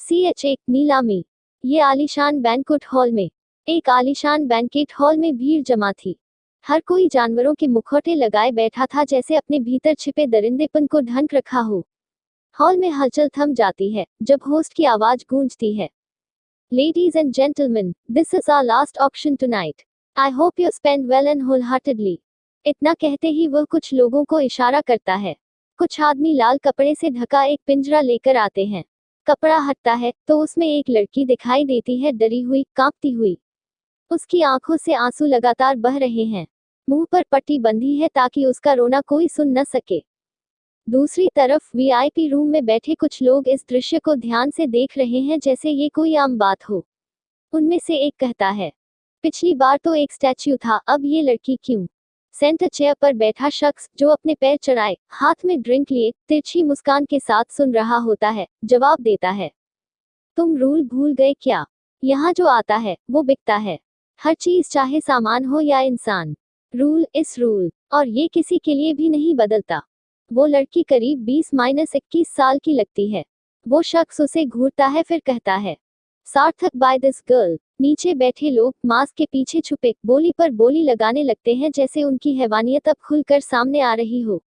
CH एक नीलामी। ये आलीशान बैंक्वेट हॉल में एक आलीशान बैंकेट हॉल में भीड़ जमा थी। हर कोई जानवरों के मुखौटे लगाए बैठा था, जैसे अपने भीतर छिपे दरिंदेपन को ढंक रखा हो। हॉल में हलचल थम जाती है जब होस्ट की आवाज गूंजती है, Ladies and gentlemen, this is our last auction tonight. I hope you spend well and wholeheartedly. इतना कहते ही वह कुछ लोगों को इशारा करता है। कुछ आदमी लाल कपड़े से ढका एक पिंजरा लेकर आते हैं। कपड़ा हटता है तो उसमें एक लड़की दिखाई देती है, डरी हुई, कांपती हुई। उसकी आंखों से आंसू लगातार बह रहे हैं। मुंह पर पट्टी बंधी है ताकि उसका रोना कोई सुन न सके। दूसरी तरफ वीआईपी रूम में बैठे कुछ लोग इस दृश्य को ध्यान से देख रहे हैं, जैसे ये कोई आम बात हो। उनमें से एक कहता है, पिछली बार तो एक स्टैच्यू था, अब ये लड़की क्यों? सेंटर चेयर पर बैठा शख्स, जो अपने पैर चढ़ाए, हाथ में ड्रिंक लिए, तिरछी मुस्कान के साथ सुन रहा होता है, जवाब देता है, तुम रूल भूल गए क्या? यहाँ जो आता है वो बिकता है। हर चीज, चाहे सामान हो या इंसान। रूल इस रूल, और ये किसी के लिए भी नहीं बदलता। वो लड़की करीब 20-21 साल की लगती है। वो शख्स उसे घूरता है, फिर कहता है, सार्थक बाय दिस गर्ल। नीचे बैठे लोग मास्क के पीछे छुपे बोली पर बोली लगाने लगते हैं, जैसे उनकी हैवानियत अब खुलकर सामने आ रही हो।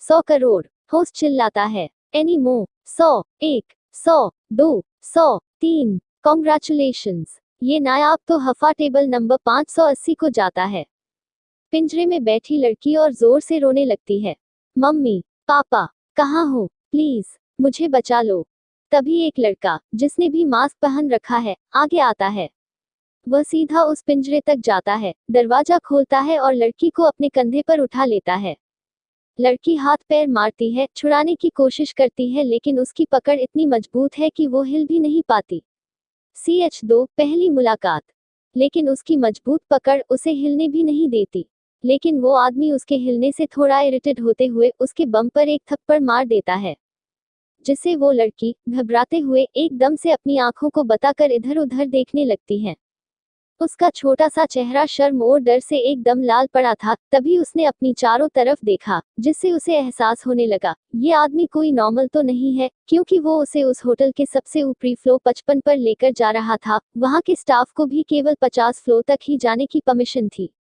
100 करोड़, होस्ट चिल्लाता है। Any more? 100, 1, 100, 2, 100, 3, कॉन्ग्रेचुलेशंस। ये नायाब तो हफा टेबल नंबर 580 को जाता है। पिंजरे में बैठी लड़की और जोर से रोने लगती है, मम्मी, पापा, कहाँ हो? प्लीज मुझे बचा लो। तभी एक लड़का, जिसने भी मास्क पहन रखा है, आगे आता है। वह सीधा उस पिंजरे तक जाता है, दरवाजा खोलता है और लड़की को अपने कंधे पर उठा लेता है। लड़की हाथ पैर मारती है, छुड़ाने की कोशिश करती है, लेकिन उसकी पकड़ इतनी मजबूत है कि वो हिल भी नहीं पाती। CH2 पहली मुलाकात। लेकिन उसकी मजबूत पकड़ उसे हिलने भी नहीं देती। लेकिन वो आदमी उसके हिलने से थोड़ा इरिटेट होते हुए उसके बम पर एक थप्पड़ मार देता है, जिससे वो लड़की घबराते हुए एकदम से अपनी आंखों को बताकर इधर उधर देखने लगती है। उसका छोटा सा चेहरा शर्म और डर से एकदम लाल पड़ा था। तभी उसने अपनी चारों तरफ देखा, जिससे उसे एहसास होने लगा, ये आदमी कोई नॉर्मल तो नहीं है, क्योंकि वो उसे उस होटल के सबसे ऊपरी फ्लोर 55 पर लेकर जा रहा था। वहां के स्टाफ को भी केवल 50 फ्लोर तक ही जाने की परमिशन थी।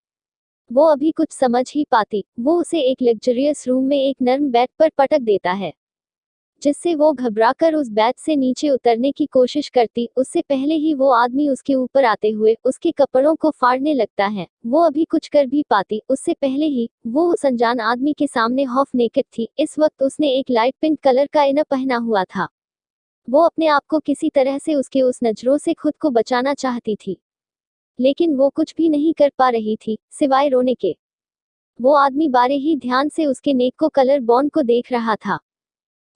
वो अभी कुछ समझ ही पाती, वो उसे एक लग्जरियस रूम में एक नर्म बेड पर पटक देता है, जिससे वो घबराकर उस बेड से नीचे उतरने की कोशिश करती। उससे पहले ही वो आदमी उसके ऊपर आते हुए उसके कपड़ों को फाड़ने लगता है। वो अभी कुछ कर भी पाती, उससे पहले ही वो उस अनजान आदमी के सामने हाफ नेकेड थी। इस वक्त उसने एक लाइट पिंक कलर का इनर पहना हुआ था। वो अपने आप को किसी तरह से उसके उस नजरों से खुद को बचाना चाहती थी, लेकिन वो कुछ भी नहीं कर पा रही थी, सिवाय रोने के। वो आदमी बारे ही ध्यान से उसके नेक को कलर बॉन्ड को देख रहा था,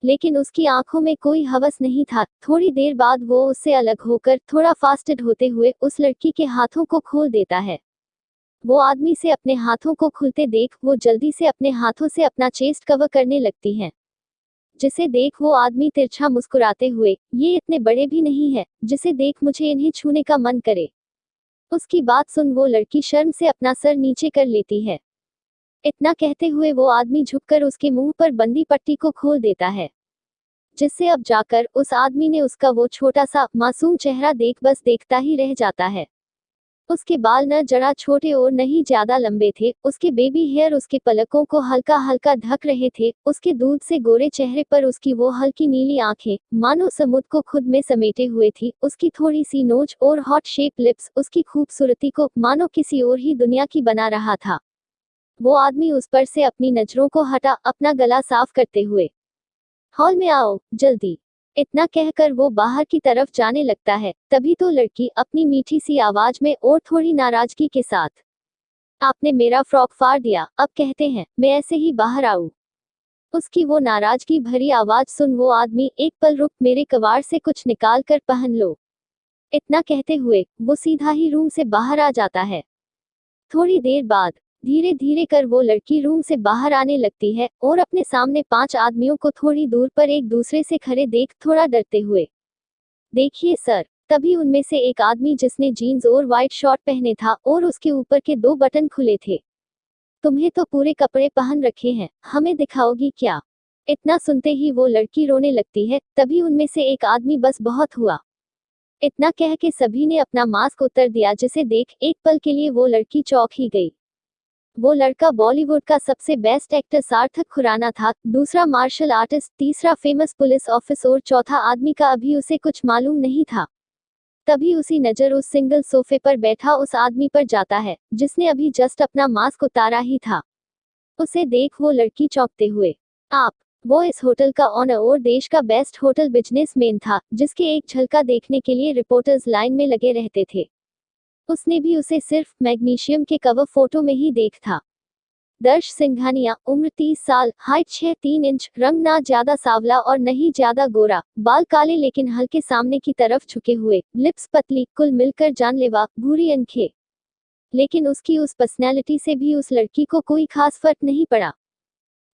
लेकिन उसकी आंखों में कोई हवस नहीं था। थोड़ी देर बाद वो उससे अलग होकर थोड़ा फास्टेड होते हुए उस लड़की के हाथों को खोल देता है। वो आदमी से अपने हाथों को खुलते देख वो जल्दी से अपने हाथों से अपना चेस्ट कवर करने लगती है, जिसे देख वो आदमी तिरछा मुस्कुराते हुए, ये इतने बड़े भी नहीं है जिसे देख मुझे इन्हें छूने का मन करे। उसकी बात सुन वो लड़की शर्म से अपना सर नीचे कर लेती है। इतना कहते हुए वो आदमी झुककर उसके मुंह पर बंदी पट्टी को खोल देता है, जिससे अब जाकर उस आदमी ने उसका वो छोटा सा मासूम चेहरा देख बस देखता ही रह जाता है। उसके बाल न जरा छोटे और न ही ज्यादा लंबे थे। उसके बेबी हेयर उसके पलकों को हल्का हल्का ढक रहे थे। उसके दूध से गोरे चेहरे पर उसकी वो हल्की नीली आंखें मानो समुद्र को खुद में समेटे हुए थी। उसकी थोड़ी सी नोच और हॉट शेप लिप्स उसकी खूबसूरती को मानो किसी और ही दुनिया की बना रहा था। वो आदमी उस पर से अपनी नजरों को हटा, अपना गला साफ करते हुए, हॉल में आओ जल्दी, इतना कहकर वो बाहर की तरफ जाने लगता है। तभी तो लड़की अपनी मीठी सी आवाज में और थोड़ी नाराजगी के साथ, आपने मेरा फ्रॉक फाड़ दिया, अब कहते हैं मैं ऐसे ही बाहर आऊं? उसकी वो नाराजगी भरी आवाज सुन वो आदमी, एक पल रुक, मेरे कबाड़ से कुछ निकाल कर पहन लो। इतना कहते हुए वो सीधा ही रूम से बाहर आ जाता है। थोड़ी देर बाद धीरे धीरे कर वो लड़की रूम से बाहर आने लगती है और अपने सामने 5 आदमियों को थोड़ी दूर पर एक दूसरे से खड़े देख थोड़ा डरते हुए, देखिए सर। तभी उनमें से एक आदमी, जिसने जीन्स और वाइट शॉर्ट पहने था और उसके ऊपर के 2 बटन खुले थे, तुम्हें तो पूरे कपड़े पहन रखे हैं, हमें दिखाओगी क्या? इतना सुनते ही वो लड़की रोने लगती है। तभी उनमें से एक आदमी बस बहुत हुआ, इतना कह के सभी ने अपना मास्क उतार दिया, जिसे देख एक पल के लिए वो लड़की चौंक ही गई। वो लड़का बॉलीवुड का सबसे बेस्ट एक्टर सार्थक खुराना था, दूसरा मार्शल आर्टिस्ट, तीसरा फेमस पुलिस ऑफिसर और चौथा आदमी का अभी उसे कुछ मालूम नहीं था। तभी उसी नजर उस सिंगल सोफे पर बैठा उस आदमी पर जाता है, जिसने अभी जस्ट अपना मास्क उतारा ही था। उसे देख वो लड़की चौंकते हुए, आप? वो इस होटल का ऑनर और देश का बेस्ट होटल बिजनेसमैन था, जिसके एक झलका देखने के लिए रिपोर्टर्स लाइन में लगे रहते थे। उसने भी उसे सिर्फ मैग्नीशियम के कवर फोटो में ही देख था। दर्श सिंघानिया, उम्र 30 साल, हाइट 6-3 इंच, रंग ना ज्यादा सावला और नहीं ज्यादा गोरा, बाल काले लेकिन हल्के सामने की तरफ झुके हुए, लिप्स पतली, कुल मिलकर जानलेवा, भूरी आंखें। लेकिन उसकी उस पर्सनैलिटी से भी उस लड़की को कोई खास फर्क नहीं पड़ा।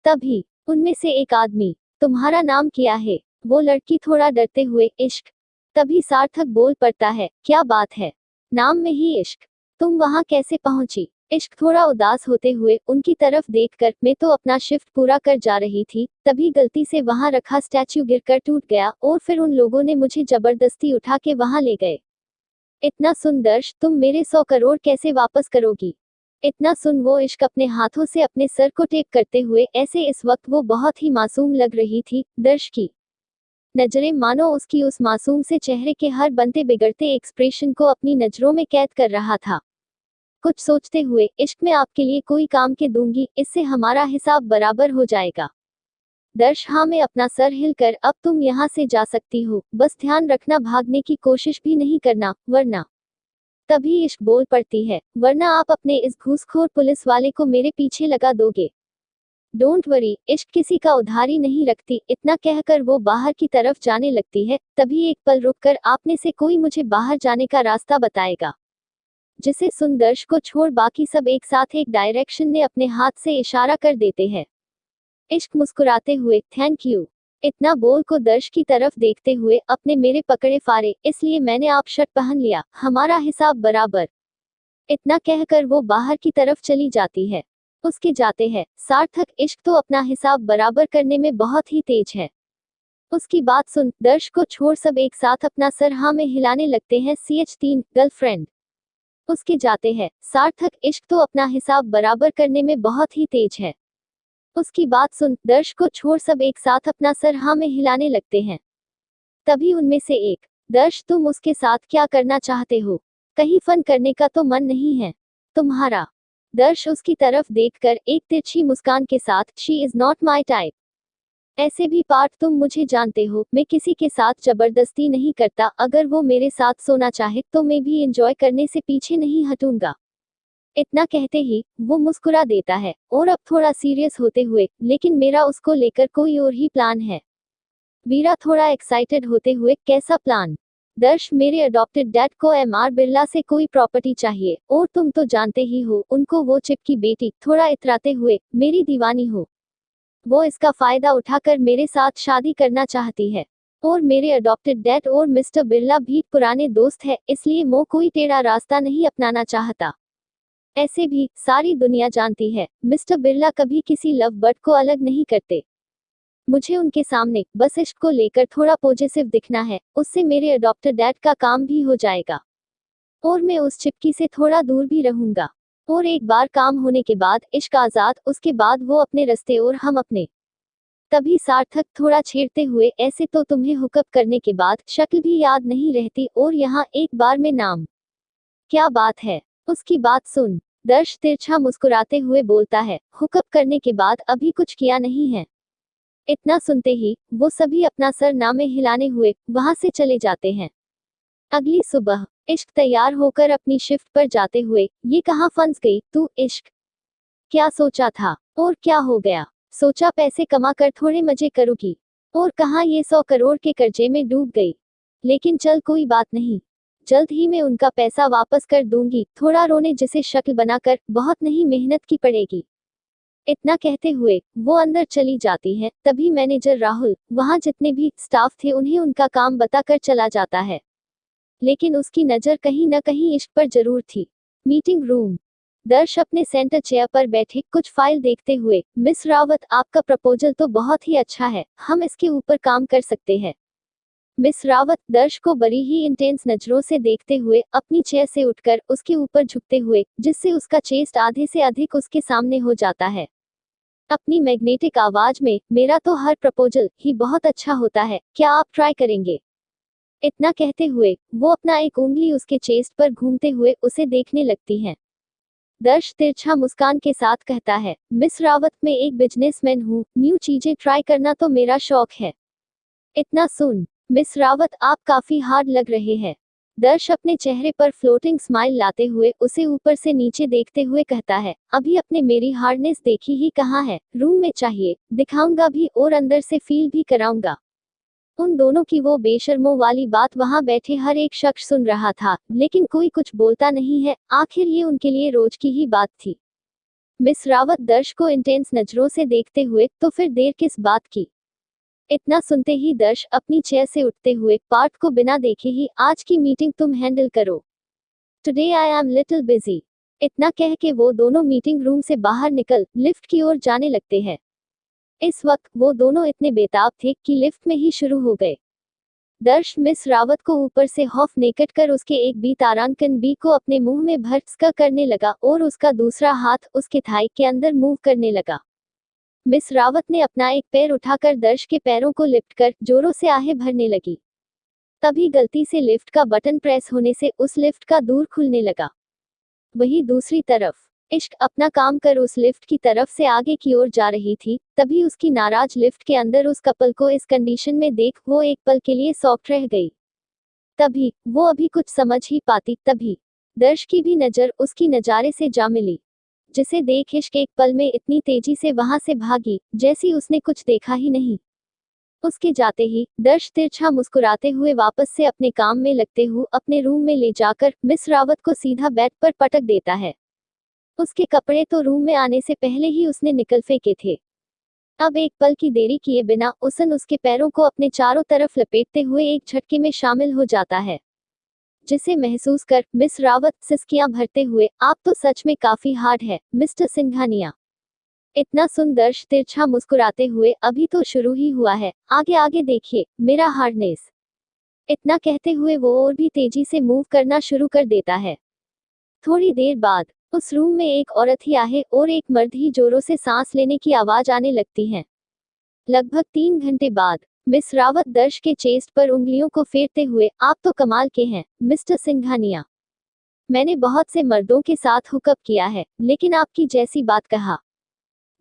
तभी उनमें से एक आदमी, तुम्हारा नाम क्या है? वो लड़की थोड़ा डरते हुए, इश्क। तभी सार्थक बोल पड़ता है, क्या बात है, नाम में ही इश्क, तुम वहां कैसे पहुंची? इश्क थोड़ा उदास होते हुए उनकी तरफ देखकर, मैं तो अपना शिफ्ट पूरा कर जा रही थी, तभी गलती से वहां रखा स्टैच्यू गिरकर टूट गया और फिर उन लोगों ने मुझे जबरदस्ती उठा के वहां ले गए। इतना सुन दर्श, तुम मेरे 100 करोड़ कैसे वापस करोगी? इतना सुन वो इश्क अपने हाथों से अपने सर को टेप करते हुए, ऐसे इस वक्त वो बहुत ही मासूम लग रही थी। दर्श की नजरें मानो उसकी उस मासूम से चेहरे के हर बनते बिगड़ते एक्सप्रेशन को अपनी नजरों में कैद कर रहा था। कुछ सोचते हुए, इश्क में आपके लिए कोई काम के दूंगी, इससे हमारा हिसाब बराबर हो जाएगा। दर्श, हाँ, मैं अपना सर हिलकर, अब तुम यहाँ से जा सकती हो, बस ध्यान रखना भागने की कोशिश भी नहीं करना, वरना। तभी इश्क बोल पड़ती है, वरना आप अपने इस घूसखोर पुलिस वाले को मेरे पीछे लगा दोगे। डोंट वरी, इश्क किसी का उधारी नहीं रखती। इतना कहकर वो बाहर की तरफ जाने लगती है। तभी एक पल रुककर, आपने से कोई मुझे बाहर जाने का रास्ता बताएगा? जिसे सुन दर्श को छोड़ बाकी सब एक साथ एक डायरेक्शन में अपने हाथ से इशारा कर देते हैं। इश्क मुस्कुराते हुए, थैंक यू। इतना बोल को दर्श की तरफ देखते हुए, अपने मेरे पकड़े फारे, इसलिए मैंने आप शर्ट पहन लिया, हमारा हिसाब बराबर। इतना कहकर वो बाहर की तरफ चली जाती है। उसके जाते हैं सार्थक, इश्क तो अपना हिसाब बराबर करने में बहुत ही तेज है। उसकी बात सुन दर्श को छोड़ सब एक साथ अपना सर हाँ में हिलाने लगते हैं। CH3 girlfriend. उसके जाते हैं सार्थक, इश्क तो अपना हिसाब बराबर करने में बहुत ही तेज है। उसकी बात सुन दर्श को छोड़ सब एक साथ अपना सर हाँ में हिलाने लगते हैं। तभी उनमें से एक, दर्श, तुम उसके साथ क्या करना चाहते हो? कहीं फन करने का तो मन नहीं है तुम्हारा? दर्श उसकी तरफ देखकर एक तिरछी मुस्कान के साथ, she is not my type. ऐसे भी पार्ट तुम मुझे जानते हो, मैं किसी के साथ जबरदस्ती नहीं करता, अगर वो मेरे साथ सोना चाहे तो मैं भी एंजॉय करने से पीछे नहीं हटूंगा। इतना कहते ही वो मुस्कुरा देता है, और अब थोड़ा सीरियस होते हुए, लेकिन मेरा उसको लेकर कोई और ही प्लान है। वीरा थोड़ा एक्साइटेड होते हुए, कैसा प्लान? दर्श, मेरे अडॉप्टेड डैड को MR बिरला से कोई प्रॉपर्टी चाहिए, और तुम तो जानते ही हो उनको, वो चिप की बेटी, थोड़ा इतराते हुए, मेरी दीवानी हो। वो इसका फायदा उठाकर मेरे साथ शादी करना चाहती है। और मेरे अडॉप्टेड डैड और मिस्टर बिरला भी पुराने दोस्त है, इसलिए वो कोई टेढ़ा रास्ता नहीं अपनाना चाहता। ऐसे भी सारी दुनिया जानती है, मिस्टर बिरला कभी किसी लव बर्ड को अलग नहीं करते। मुझे उनके सामने बस इश्क को लेकर थोड़ा पॉजिटिव दिखना है, उससे मेरे अडॉप्टेड डैड का काम भी हो जाएगा, और मैं उस चिपकी से थोड़ा दूर भी रहूंगा। और एक बार काम होने के बाद इश्क आजाद, उसके बाद वो अपने रास्ते और हम अपने। तभी सार्थक थोड़ा छेड़ते हुए, ऐसे तो तुम्हें हुकअप करने के बाद शक्ल भी याद नहीं रहती, और यहाँ एक बार में नाम। क्या बात है? उसकी बात सुन दर्श तिरछा मुस्कुराते हुए बोलता है, हुकअप करने के बाद अभी कुछ किया नहीं है। इतना सुनते ही वो सभी अपना सर नामे हिलाने हुए वहां से चले जाते हैं। अगली सुबह इश्क तैयार होकर अपनी शिफ्ट पर जाते हुए, ये कहाँ फंस गई तू इश्क? क्या सोचा था और क्या हो गया? सोचा पैसे कमाकर थोड़े मजे करूंगी, और कहाँ ये 100 करोड़ के कर्जे में डूब गई। लेकिन चल कोई बात नहीं, जल्द ही मैं उनका पैसा वापस कर दूंगी। थोड़ा रोने जिसे शक्ल बनाकर, बहुत नहीं मेहनत की पड़ेगी। इतना कहते हुए वो अंदर चली जाती है। तभी मैनेजर राहुल वहां जितने भी स्टाफ थे उन्हें उनका काम बताकर चला जाता है। लेकिन उसकी नजर कहीं न कहीं इश्क पर जरूर थी। Meeting room. दर्श अपने सेंटर चेयर पर बैठे कुछ फाइल देखते हुए, मिस रावत आपका प्रपोजल तो बहुत ही अच्छा है, हम इसके ऊपर काम कर सकते हैं। मिस रावत दर्श को बड़ी ही इंटेंस नजरों से देखते हुए अपनी चेयर से उठकर उसके ऊपर झुकते हुए, जिससे उसका चेस्ट आधे से अधिक उसके सामने हो जाता है। अपनी मैग्नेटिक आवाज में, मेरा तो हर प्रपोजल ही बहुत अच्छा होता है, क्या आप ट्राई करेंगे? इतना कहते हुए वो अपना एक उंगली उसके चेस्ट पर घूमते हुए उसे देखने लगती हैं। दर्श तिरछा मुस्कान के साथ कहता है, मिस रावत मैं एक बिजनेसमैन हूँ, न्यू चीजें ट्राई करना तो मेरा शौक है। इतना सुन मिस रावत आप काफी हार्ड लग रहे हैं। दर्श अपने चेहरे पर फ्लोटिंग स्माइल लाते हुए उसे ऊपर से नीचे देखते हुए कहता है, अभी अपने मेरी हार्डनेस देखी ही कहाँ है, रूम में चाहिए, दिखाऊंगा भी और अंदर से फील भी कराऊंगा। उन दोनों की वो बेशर्मों वाली बात वहां बैठे हर एक शख्स सुन रहा था, लेकिन कोई कुछ बोलता नहीं है, आखिर ये उनके लिए रोज की ही बात थी। मिस रावत दर्श को इंटेंस नजरों से देखते हुए, तो फिर देर किस बात की? इतना सुनते ही दर्श अपनी चेयर से उठते हुए पार्थ को बिना देखे ही, आज की मीटिंग तुम हैंडल करो, today I am little busy. इतना कह के वो दोनों मीटिंग रूम से बाहर निकल लिफ्ट की ओर जाने लगते हैं। इस वक्त वो दोनों इतने बेताब थे कि लिफ्ट में ही शुरू हो गए। दर्श मिस रावत को ऊपर से हॉफ नेकेट कर उसके एक बी तारांकन बी को अपने मुंह में भर्त्सका करने लगा और उसका दूसरा हाथ उसके थाई के अंदर मूव करने लगा। मिस रावत ने अपना एक पैर उठाकर दर्श के पैरों को लिफ्ट कर जोरों से आहें भरने लगी। तभी गलती से लिफ्ट का बटन प्रेस होने से उस लिफ्ट का दूर खुलने लगा। वहीं दूसरी तरफ इश्क अपना काम कर उस लिफ्ट की तरफ से आगे की ओर जा रही थी, तभी उसकी नाराज लिफ्ट के अंदर उस कपल को इस कंडीशन में देख वो एक पल के लिए सॉफ्ट रह गई। तभी वो अभी कुछ समझ ही पाती, तभी दर्श की भी नजर उसकी नजारे से जा मिली, जिसे देख इश्क एक पल में इतनी तेजी से वहां से भागी जैसी उसने कुछ देखा ही नहीं। उसके जाते ही दर्श तिरछा मुस्कुराते हुए वापस से अपने काम में लगते हुए अपने रूम में ले जाकर मिस रावत को सीधा बेड पर पटक देता है। उसके कपड़े तो रूम में आने से पहले ही उसने निकल फेंके थे। अब एक पल की देरी किए बिना उसन उसके पैरों को अपने चारों तरफ लपेटते हुए एक झटके में शामिल हो जाता है, जिसे महसूस कर मिस रावत सिसकियां भरते हुए, आप तो सच में काफी हार्ड है मिस्टर सिंघानिया। इतना सुन दर्श तिरछा मुस्कुराते हुए, अभी तो शुरू ही हुआ है, आगे आगे देखिए मेरा हार्डनेस। इतना कहते हुए वो और भी तेजी से मूव करना शुरू कर देता है। थोड़ी देर बाद उस रूम में एक औरत ही आहे और एक मर्द ही जोरों से सांस लेने की आवाज आने लगती है। लगभग 3 घंटे बाद मिस रावत दर्श के चेस्ट पर उंगलियों को फेरते हुए, आप तो कमाल के हैं मिस्टर सिंघानिया। मैंने बहुत से मर्दों के साथ हुकअप किया है, लेकिन आपकी जैसी बात कहा।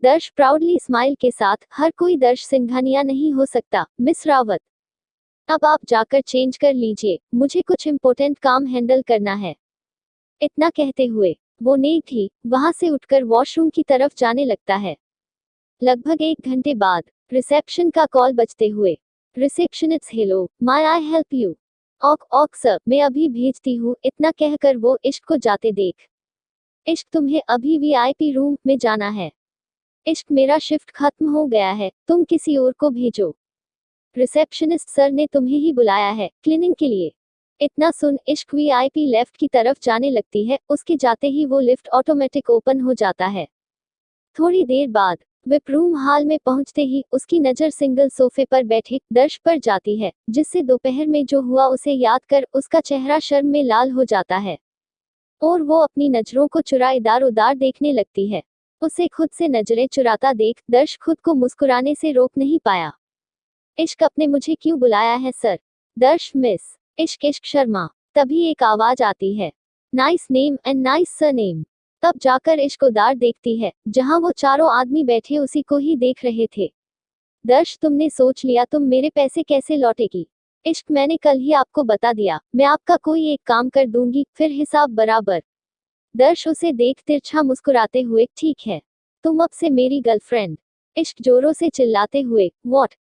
दर्श प्राउडली स्माइल के साथ, हर कोई दर्श सिंघानिया नहीं हो सकता मिस रावत। अब आप जाकर चेंज कर लीजिए, मुझे कुछ इम्पोर्टेंट काम हैंडल करना है। इतना कहते हुए वो नेक ही वहां से उठकर वॉशरूम की तरफ जाने लगता है। लगभग 1 घंटे बाद रिसेप्शन का कॉल बजते हुए, receptionist, hello my I help you? ऑक सर, मैं अभी भेजती हूँ। इतना कहकर वो इश्क को जाते देख, इश्क तुम्हें अभी वीआईपी रूम में जाना है। इश्क मेरा शिफ्ट खत्म हो गया है, तुम किसी और को भेजो। रिसेप्शनिस्ट, सर ने तुम्हें ही बुलाया है क्लीनिंग के लिए। इतना सुन इश्क वीआईपी लेफ्ट की तरफ जाने लगती है, उसके जाते ही वो लिफ्ट ऑटोमेटिक ओपन हो जाता है। थोड़ी देर बाद विप रूम हॉल में पहुंचते ही उसकी नजर सिंगल सोफे पर बैठे दर्श पर जाती है, जिससे दोपहर में जो हुआ उसे याद कर उसका चेहरा शर्म में लाल हो जाता है और वो अपनी नजरों को चुरा इधर उधर देखने लगती है। उसे खुद से नजरें चुराता देख दर्श खुद को मुस्कुराने से रोक नहीं पाया। इश्क, अपने मुझे क्यों बुलाया है सर? दर्श, मिस इश्क शर्मा। तभी एक आवाज आती है, nice name and nice surname. तब जाकर इश्क उदार देखती है, जहां वो चारों आदमी बैठे उसी को ही देख रहे थे। दर्श, तुमने सोच लिया तुम मेरे पैसे कैसे लौटेगी? इश्क, मैंने कल ही आपको बता दिया, मैं आपका कोई एक काम कर दूंगी, फिर हिसाब बराबर। दर्श उसे देख तिरछा मुस्कुराते हुए, ठीक है, तुम अब से मेरी गर्लफ्रेंड। इश्क जोरों से चिल्लाते हुए, व्हाट,